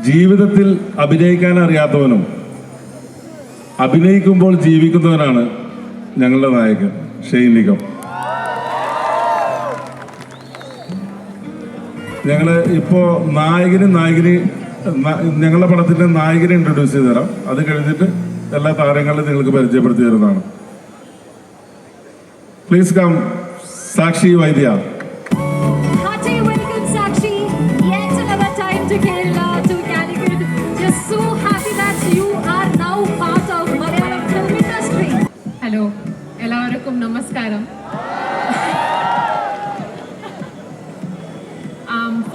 ജീവിതത്തിൽ അഭിനയിക്കാൻ അറിയാത്തവനും അഭിനയിക്കുമ്പോൾ ജീവിക്കുന്നവനാണ് ഞങ്ങളുടെ നായകൻ ഷെയ്ൻ നിഗം. ഞങ്ങള് ഇപ്പോ ഞങ്ങളുടെ പടത്തിന്റെ നായകനെ ഇൻട്രൊഡ്യൂസ് ചെയ്ത് തരാം. അത് കഴിഞ്ഞിട്ട് എല്ലാ താരങ്ങളും നിങ്ങൾക്ക് പരിചയപ്പെടുത്തി തരുന്നതാണ്. പ്ലീസ് കം സാക്ഷി വൈദ്യ. Welcome Sakshi, yet another time to Kerala, to Calicut. Just so happy that you are now part of Malayalam film industry. Hello, എല്ലാവർക്കും നമസ്കാരം.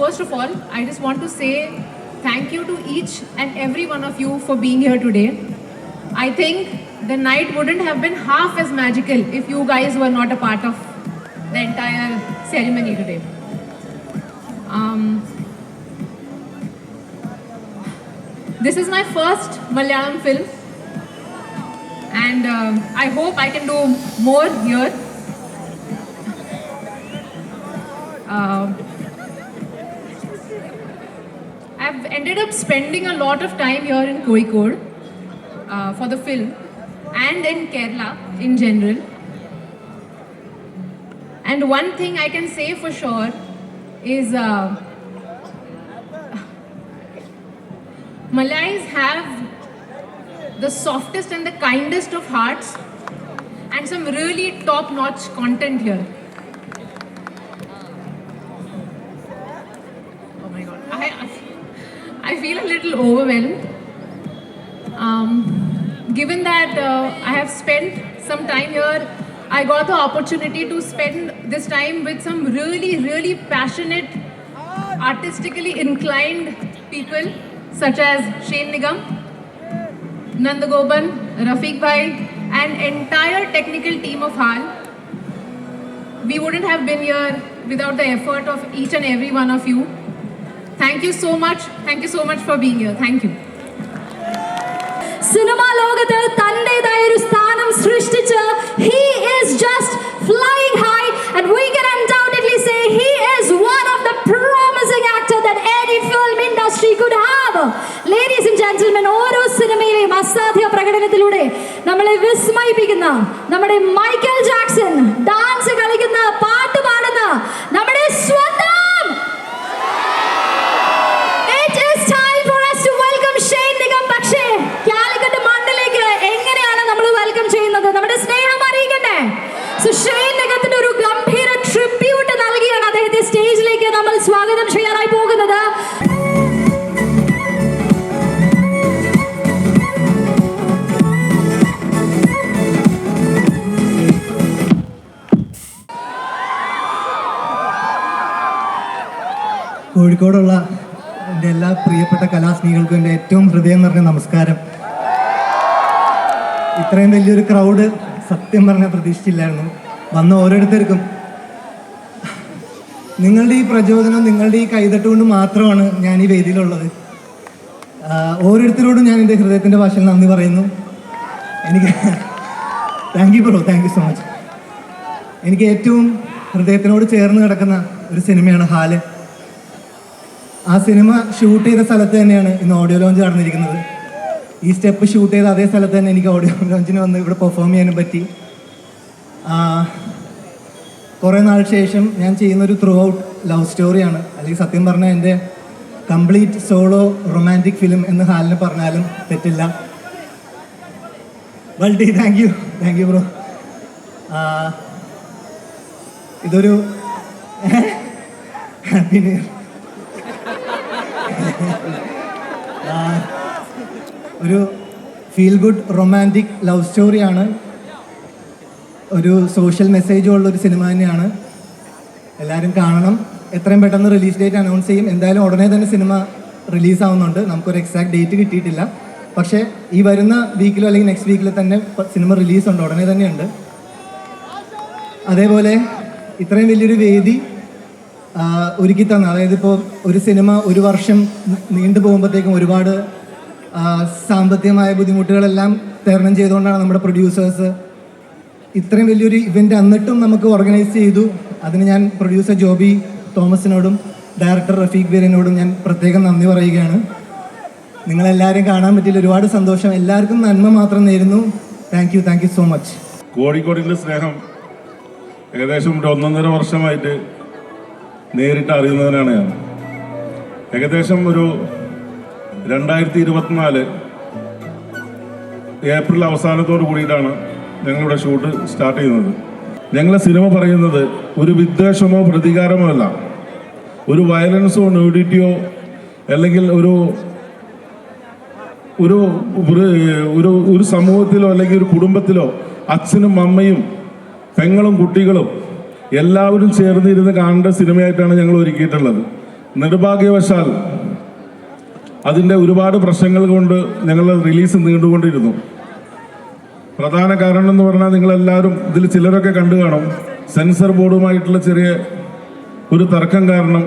First of all, I just want to say thank you to each and every one of you for being here today. I think the night wouldn't have been half as magical if you guys were not a part of the entire ceremony today. This is my first Malayalam film, and I hope I can do more here. I've ended up spending a lot of time here in Kozhikode for the film and in Kerala in general. And one thing I can say for sure is Malays have the softest and the kindest of hearts and some really top-notch content here. Oh my God, I feel a little overwhelmed. Given that I have spent some time here, I got the opportunity to spend this time with some really, really passionate, artistically inclined people such as Sh. Nigam, Nandagopan, Rafiq Bhai, and entire technical team of HAL. We wouldn't have been here without the effort of each and every one of you. Thank you so much. Thank you so much for being here. Thank you. Cinema ലോകത്ത് തന്റേതായ ഒരു സ്ഥാനം സൃഷ്ടിച്ച് he is just flying high and we can undoubtedly say he is one of the promising actor that any film industry could have. Ladies and gentlemen, ഓരോ സിനിമയിലെയും അസാധ്യ പ്രകടനത്തിലൂടെ നമ്മളെ വിസ്മയിപ്പിക്കുന്ന നമ്മുടെ മൈക്കൽ ജാക്സൺ, ഡാൻസ് കളിക്കുന്ന, പാട്ട് പാടുന്ന നമ്മുടെ സ്വന്തം ഒരു ഗംഭീര ട്രിബ്യൂട്ട് നൽകിയാണ് അദ്ദേഹത്തെ സ്റ്റേജിലേക്ക് നമ്മൾ സ്വാഗതം ചെയ്യാനായി പോകുന്നത്. കോഴിക്കോടുള്ള എൻ്റെ എല്ലാ പ്രിയപ്പെട്ട കലാസ്നേഹികൾക്കും എൻ്റെ ഏറ്റവും ഹൃദയം നിറഞ്ഞ നമസ്കാരം. ഇത്രയും വലിയൊരു ക്രൗഡ് സത്യം പറഞ്ഞാൽ പ്രതീക്ഷിച്ചില്ലായിരുന്നു. വന്ന ഓരോരുത്തർക്കും നിങ്ങളുടെ ഈ പ്രചോദനം, നിങ്ങളുടെ ഈ കൈതട്ടുകൊണ്ട് മാത്രമാണ് ഞാൻ ഈ വേദിയിലുള്ളത്. ഓരോരുത്തരോടും ഞാൻ എൻ്റെ ഹൃദയത്തിൻ്റെ ഭാഷയിൽ നന്ദി പറയുന്നു. എനിക്ക് thank you bro, thank you so much. എനിക്ക് ഏറ്റവും ഹൃദയത്തിനോട് ചേർന്ന് കിടക്കുന്ന ഒരു സിനിമയാണ് ഹാല്. ആ സിനിമ ഷൂട്ട് ചെയ്ത സ്ഥലത്ത് തന്നെയാണ് ഇന്ന് ഓഡിയോ ലോഞ്ച് നടന്നിരിക്കുന്നത്. ഈ സ്റ്റെപ്പ് ഷൂട്ട് ചെയ്ത അതേ സ്ഥലത്ത് തന്നെ എനിക്ക് ഓഡിയോ ലോഞ്ചിന് വന്ന് ഇവിടെ പെർഫോം ചെയ്യാനും പറ്റി. കുറേ നാൾ ശേഷം ഞാൻ ചെയ്യുന്നൊരു ത്രൂ ഔട്ട് ലവ് സ്റ്റോറിയാണ്, അല്ലെങ്കിൽ സത്യം പറഞ്ഞാൽ എൻ്റെ കംപ്ലീറ്റ് സോളോ റൊമാൻറ്റിക് ഫിലിം എന്ന് ഹാലിന് പറഞ്ഞാലും തെറ്റില്ല. Balti thank you bro. ഇതൊരു ഹാപ്പി ന്യൂ ഇയർ. ഒരു ഫീൽ ഗുഡ് റൊമാൻറ്റിക് ലവ് സ്റ്റോറിയാണ്, ഒരു സോഷ്യൽ മെസ്സേജും ഉള്ളൊരു സിനിമ തന്നെയാണ്. എല്ലാവരും കാണണം. എത്രയും പെട്ടെന്ന് റിലീസ് ഡേറ്റ് അനൗൺസ് ചെയ്യും. എന്തായാലും ഉടനെ തന്നെ സിനിമ റിലീസാവുന്നുണ്ട്. നമുക്കൊരു എക്സാക്ട് ഡേറ്റ് കിട്ടിയിട്ടില്ല, പക്ഷേ ഈ വരുന്ന വീക്കിലോ അല്ലെങ്കിൽ നെക്സ്റ്റ് വീക്കിൽ തന്നെ സിനിമ റിലീസുണ്ട്, ഉടനെ തന്നെയുണ്ട്. അതേപോലെ ഇത്രയും വലിയൊരു വേദി ഒരുക്കി തന്ന, അതായത് ഇപ്പോൾ ഒരു സിനിമ ഒരു വർഷം നീണ്ടു പോകുമ്പോഴത്തേക്കും ഒരുപാട് സാമ്പത്തികമായ ബുദ്ധിമുട്ടുകളെല്ലാം തരണം ചെയ്തുകൊണ്ടാണ് നമ്മുടെ പ്രൊഡ്യൂസേഴ്സ് ഇത്രയും വലിയൊരു ഇവൻ്റ് എന്നിട്ടും നമുക്ക് ഓർഗനൈസ് ചെയ്തു. അതിന് ഞാൻ പ്രൊഡ്യൂസർ ജോബി തോമസിനോടും ഡയറക്ടർ റഫീഖ് ബീരനോടും ഞാൻ പ്രത്യേകം നന്ദി പറയുകയാണ്. നിങ്ങളെല്ലാവരും കാണാൻ പറ്റിയില്ല, ഒരുപാട് സന്തോഷം. എല്ലാവർക്കും നന്മ മാത്രം നേരുന്നു. Thank you so much. കോഴിക്കോടിൻ്റെ സ്നേഹം ഏകദേശം ഒരു 1.5 വർഷമായിട്ട് നേരിട്ട് അറിയുന്നവനാണ് ഞാൻ. ഏകദേശം ഒരു 2024 ഏപ്രിൽ അവസാനത്തോടു കൂടിയിട്ടാണ് ഞങ്ങളിവിടെ ഷൂട്ട് സ്റ്റാർട്ട് ചെയ്യുന്നത്. ഞങ്ങളെ സിനിമ പറയുന്നത് ഒരു വിദ്വേഷമോ പ്രതികാരമോ അല്ല, ഒരു വയലൻസോ ന്യൂഡിറ്റിയോ അല്ലെങ്കിൽ ഒരു ഒരു ഒരു ഒരു സമൂഹത്തിലോ അല്ലെങ്കിൽ ഒരു കുടുംബത്തിലോ അച്ഛനും അമ്മയും പെങ്ങളും കുട്ടികളും എല്ലാവരും ചേർന്നിരുന്ന് കാണേണ്ട സിനിമയായിട്ടാണ് ഞങ്ങൾ ഒരുക്കിയിട്ടുള്ളത്. നിർഭാഗ്യവശാൽ അതിൻ്റെ ഒരുപാട് പ്രശ്നങ്ങൾ കൊണ്ട് ഞങ്ങളുടെ റിലീസ് നീണ്ടുകൊണ്ടിരുന്നു. പ്രധാന കാരണം എന്ന് പറഞ്ഞാൽ നിങ്ങളെല്ലാവരും ഇതിൽ ചിലരൊക്കെ കണ്ടു കാണും, സെൻസർ ബോർഡുമായിട്ടുള്ള ചെറിയ ഒരു തർക്കം കാരണം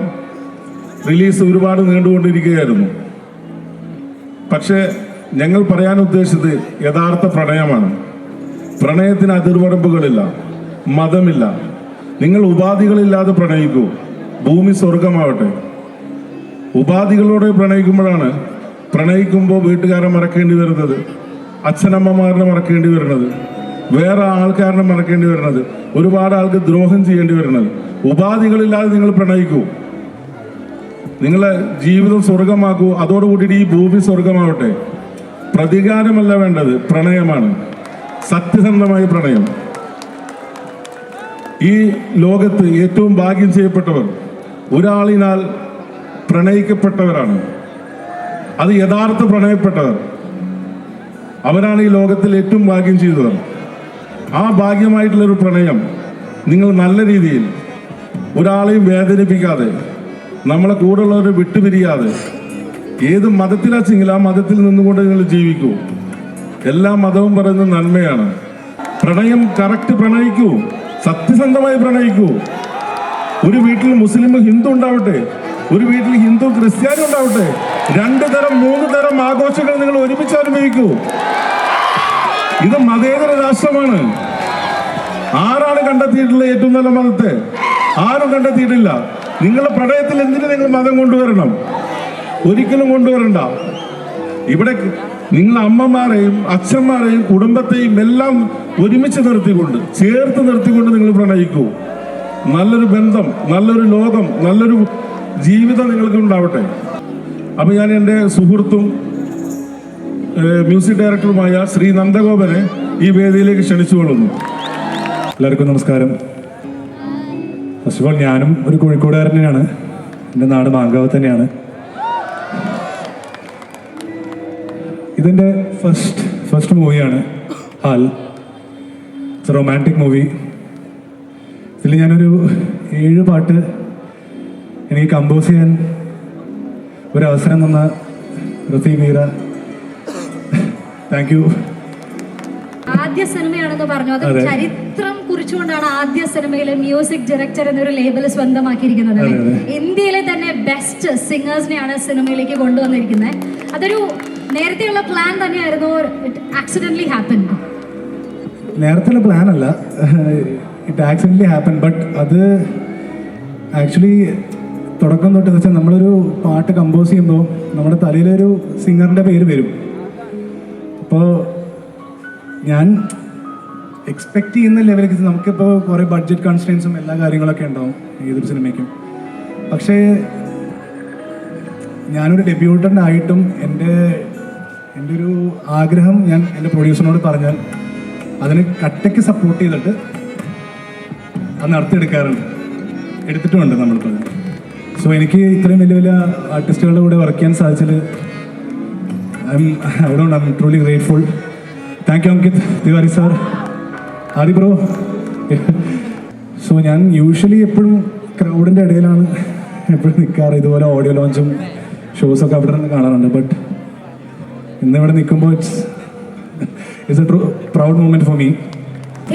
റിലീസ് ഒരുപാട് നീണ്ടുകൊണ്ടിരിക്കുകയായിരുന്നു. പക്ഷേ ഞങ്ങൾ പറയാൻ ഉദ്ദേശിച്ചത് യഥാർത്ഥ പ്രണയമാണ്. പ്രണയത്തിന് അതിർവരമ്പുകളില്ല, മതമില്ല. നിങ്ങൾ ഉപാധികളില്ലാതെ പ്രണയിക്കൂ, ഭൂമി സ്വർഗമാവട്ടെ. ഉപാധികളോടെ പ്രണയിക്കുമ്പോൾ വീട്ടുകാരെ മറക്കേണ്ടി വരുന്നത്, അച്ഛനമ്മമാരെ മറക്കേണ്ടി വരുന്നത്, വേറെ ആൾക്കാരെ മറക്കേണ്ടി വരുന്നത്, ഒരുപാട് ആൾക്ക് ദ്രോഹം ചെയ്യേണ്ടി വരുന്നത്. ഉപാധികളില്ലാതെ നിങ്ങൾ പ്രണയിക്കൂ, നിങ്ങളെ ജീവിതം സ്വർഗമാക്കൂ. അതോടുകൂടി ഈ ഭൂമി സ്വർഗമാവട്ടെ. പ്രതികാരമല്ല വേണ്ടത്, പ്രണയമാണ്, സത്യസന്ധമായ പ്രണയം. ഈ ലോകത്ത് ഏറ്റവും ഭാഗ്യം ചെയ്യപ്പെട്ടവർ ഒരാളിനാൽ പ്രണയിക്കപ്പെട്ടവരാണ്. അത് യഥാർത്ഥ പ്രണയപ്പെട്ടവർ, അവരാണ് ഈ ലോകത്തിൽ ഏറ്റവും ഭാഗ്യം ചെയ്തവർ. ആ ഭാഗ്യമായിട്ടുള്ളൊരു പ്രണയം നിങ്ങൾ നല്ല രീതിയിൽ ഒരാളെയും വേദനിപ്പിക്കാതെ, നമ്മളെ കൂടെയുള്ളവരെ വിട്ടുപിരിയാതെ, ഏത് മതത്തിലാച്ചെങ്കിൽ ആ മതത്തിൽ നിന്നുകൊണ്ട് നിങ്ങൾ ജീവിക്കൂ. എല്ലാ മതവും പറയുന്നത് നന്മയാണ്. പ്രണയം കറക്റ്റ് പ്രണയിക്കൂ, സത്യസന്ധമായി പ്രണയിക്കൂ. ഒരു വീട്ടിൽ മുസ്ലിം ഹിന്ദു ഉണ്ടാവട്ടെ, ഒരു വീട്ടിൽ ഹിന്ദു ക്രിസ്ത്യാനി ഉണ്ടാവട്ടെ, 2 തരം 3 തരം ആഘോഷങ്ങൾ നിങ്ങൾ ഒരുമിച്ച് അനുഭവിക്കൂ. ഇത് മതേതര രാഷ്ട്രമാണ്. ആരാണ് കണ്ടെത്തിയിട്ടുള്ള ഏറ്റവും നല്ല മതത്തെ? ആരും കണ്ടെത്തിയിട്ടില്ല. നിങ്ങളുടെ പ്രണയത്തിൽ എന്തിനു നിങ്ങൾ മതം കൊണ്ടുവരണം? ഒരിക്കലും കൊണ്ടുവരണ്ട. ഇവിടെ നിങ്ങൾ അമ്മമാരെയും അച്ഛന്മാരെയും കുടുംബത്തെയും എല്ലാം ഒരുമിച്ച് നിർത്തിക്കൊണ്ട്, ചേർത്ത് നിർത്തിക്കൊണ്ട് നിങ്ങൾ പ്രണയിക്കൂ. നല്ലൊരു ബന്ധം, നല്ലൊരു ലോകം, നല്ലൊരു ജീവിതം നിങ്ങൾക്ക് ഉണ്ടാവട്ടെ. അപ്പോൾ ഞാൻ എൻ്റെ സുഹൃത്തും മ്യൂസിക് ഡയറക്ടറുമായ ശ്രീ നന്ദഗോപനെ ഈ വേദിയിലേക്ക് ക്ഷണിച്ചുകൊള്ളുന്നു. എല്ലാവർക്കും നമസ്കാരം. ഫസ്റ്റ് ഓഫ് ഓൾ, ഞാനും ഒരു കോഴിക്കോടുകാരനാണ്. എൻ്റെ നാട് മാങ്കാവ് തന്നെയാണ്. ഇതെൻ്റെ ഫസ്റ്റ് മൂവിയാണ് Haal. It's a romantic movie. ഇതിൽ ഞാനൊരു 7 പാട്ട് എനിക്ക് കമ്പോസ് ചെയ്യാൻ ഒരു അവസരം തന്ന റഫീഖ് മീര, താങ്ക് യു. ആദ്യ സിനിമയാണെന്ന് പറഞ്ഞു, അത് ചരിത്രം കുറിച്ചുകൊണ്ടാണ് ആദ്യ സിനിമയിലെ മ്യൂസിക് ഡയറക്ടർ എന്നൊരു ലേബൽ സ്വന്തമാക്കിയിരിക്കുന്നത്. ഇന്ത്യയിലെ തന്നെ ബെസ്റ്റ് സിംഗേഴ്സിനെയാണ് സിനിമയിലേക്ക് കൊണ്ടുവന്നിരിക്കുന്നത്. അതൊരു നേരത്തെയുള്ള പ്ലാൻ തന്നെയായിരുന്നു? Accidentally happen? നേരത്തെയുള്ള പ്ലാൻ അല്ല, ഇറ്റ് ആക്സിഡന്റലി ഹാപ്പൻ. ബട്ട് അത് ആക്ച്വലി തുടക്കം തൊട്ട് എന്ന് വെച്ചാൽ നമ്മളൊരു പാട്ട് കമ്പോസ് ചെയ്യുമ്പോൾ നമ്മുടെ തലയിലൊരു സിംഗറിൻ്റെ പേര് വരും. അപ്പോൾ ഞാൻ എക്സ്പെക്റ്റ് ചെയ്യുന്ന ലെവലിലേക്ക്, നമുക്കിപ്പോൾ കുറേ ബഡ്ജറ്റ് കൺസ്ട്രെയിൻസും എല്ലാ കാര്യങ്ങളൊക്കെ ഉണ്ടാവും ഏതൊരു സിനിമയ്ക്കും. പക്ഷേ ഞാനൊരു ഡെബ്യൂട്ടൻ്റ് ആയിട്ടും എൻ്റെ ഒരു ആഗ്രഹം ഞാൻ എൻ്റെ പ്രൊഡ്യൂസറിനോട് പറഞ്ഞാൽ അതിന് കട്ടയ്ക്ക് സപ്പോർട്ട് ചെയ്തിട്ട് അത് എടുത്തിട്ടുമുണ്ട് നമ്മളിപ്പോൾ. സോ എനിക്ക് ഇത്രയും വലിയ വലിയ ആർട്ടിസ്റ്റുകളുടെ കൂടെ വർക്ക് ചെയ്യാൻ സാധിച്ചത് I am truly grateful. Thank you Ankit Tiwari sir, Adi bro. So ഞാൻ യൂഷ്വലി എപ്പോഴും ക്രൗഡിൻ്റെ ഇടയിലാണ് എപ്പോഴും നിൽക്കാറ്. ഇതുപോലെ ഓഡിയോ ലോഞ്ചും ഷോസൊക്കെ അവിടെ നിന്ന് കാണാറുണ്ട്. ബട്ട് ഇന്നിവിടെ നിൽക്കുമ്പോൾ it's a proud moment for me.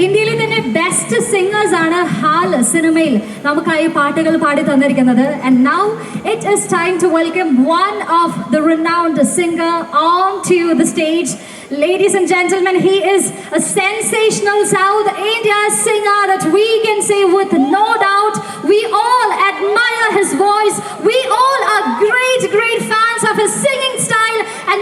ഇന്ത്യയിലെ തന്നെ ബെസ്റ്റ് സിംഗേഴ്സ് ആണ് ഹാൽ സിനിമയിൽ നമുക്കായി പാട്ടുകൾ പാടി തന്നിരിക്കുന്നത്. And now it is time to welcome one of the renowned singer on to the stage. Ladies and gentlemen, he is a sensational South India singer that we can say with no doubt we all admire his voice. We all are great fans of his singing style, and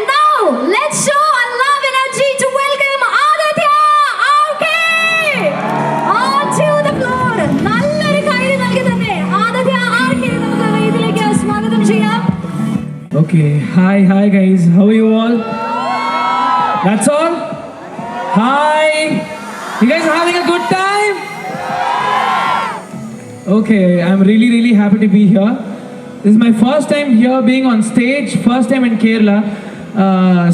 Okay, hi guys, how are you all? That's all? Hi! You guys are having a good time? Okay, I'm really happy to be here. This is my first time here being on stage, first time in Kerala.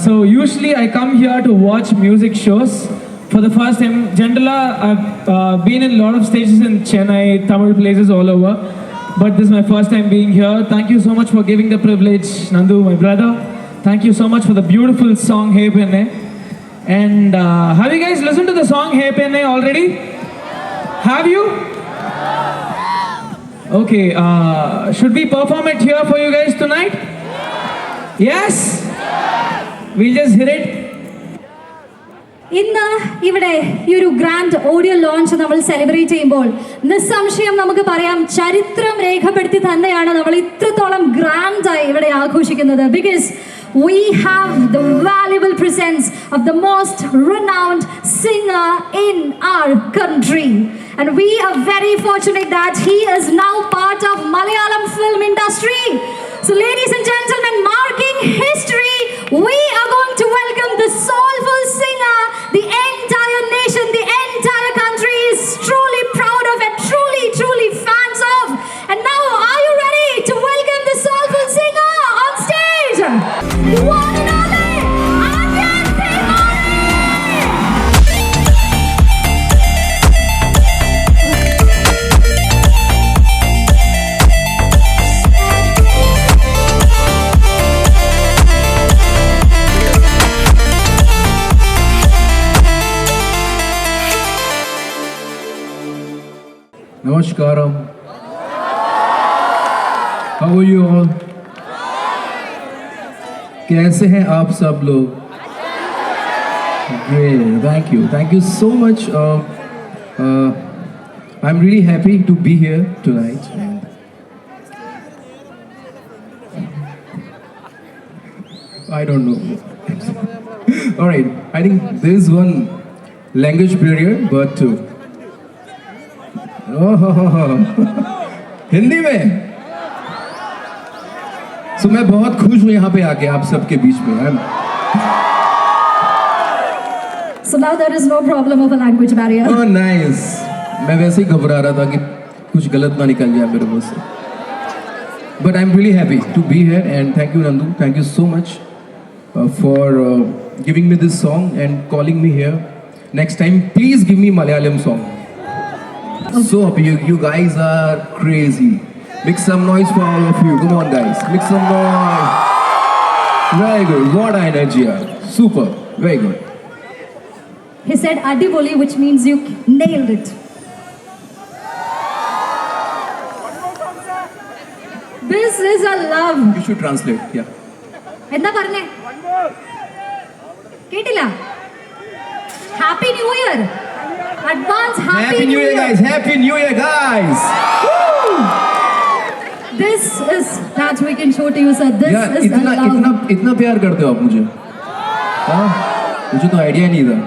So usually I come here to watch music shows. For the first time, generally I've been in a lot of stages in Chennai, Tamil places all over. But this is my first time being here. Thank you so much for giving the privilege, Nandu, my brother. Thank you so much for the beautiful song Hey Penne. And have you guys listened to the song Hey Penne already? Have you? Okay, should we perform it here for you guys tonight? Yes? We'll just hit it. ഇന്ന് ഇവിടെ ഈ ഒരു grand audio launch നമ്മൾ celebrate ചെയ്യുമ്പോൾ നിസ്സംശയം നമുക്ക് പറയാം ചരിത്രം രേഖപ്പെടുത്തി തന്നെയാണ് നമ്മൾ ഇത്രത്തോളം ഗ്രാൻഡായി ഇവിടെ ആഘോഷിക്കുന്നത്. Because we have the valuable presence of the most renowned singer in our country, and we are very fortunate that he is now part of Malayalam film industry. So ladies and gentlemen, marking history, we are going to welcome the soulful singer the entire nation, the entire country is truly proud of and truly fans of. And now, are you ready to welcome the soulful singer on stage? One and only, Anyan Thimari! Namaskaram. How are you all? कैसे हैं आप सब लोग? Great, thank you so much. I'm really happy to be here tonight. I don't know. All right, I think there is one language barrier, but Hindi में सो मैं बहुत खुश हूँ यहाँ पे आके आप सबके बीच में. So now there is no problem of a language barrier. Oh, nice. मैं वैसे ही घबरा रहा था कि कुछ गलत ना निकल जाए मेरे मुंह से. But I'm really happy to be here and thank you Nandu, thank you so much for giving me this song and calling me here. Next time please give me Malayalam song. So happy, you guys are crazy. Make some noise for all of you. Come on guys, make some noise. Very good, what energy. Super, very good. He said Adiboli, which means you nailed it. This is a love. You should translate, yeah. എന്താ പറഞ്ഞേ? കേട്ടില്ല? Happy New Year. Advance Happy New Year. Guys, Happy New Year guys. Woo! This is that we can show to you, sir. This Yeah, is a love. इतना प्यार करते हो आप मुझे. हाँ, मुझे तो आइडिया नहीं था.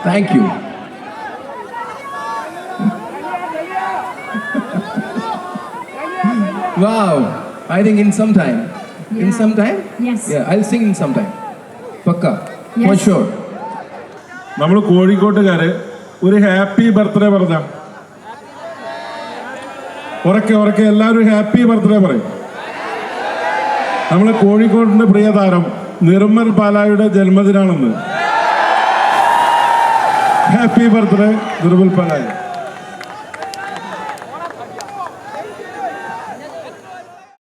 Thank you. Wow, I think in some time. In some time? Yes. Yeah, I'll sing in some time. Pakka. Yes. For sure. നമ്മൾ കോഴിക്കോട്ടുകാര് ഒരു ഹാപ്പി ബർത്ത്ഡേ പറഞ്ഞ ഉറക്കെ എല്ലാവരും ഹാപ്പി ബർത്ത്ഡേ പറയും. നമ്മളെ കോഴിക്കോടിന്റെ പ്രിയ താരം നിർമ്മൽ പാലായുടെ ജന്മദിനാണെന്ന്. Happy birthday Nirmal പാലായ.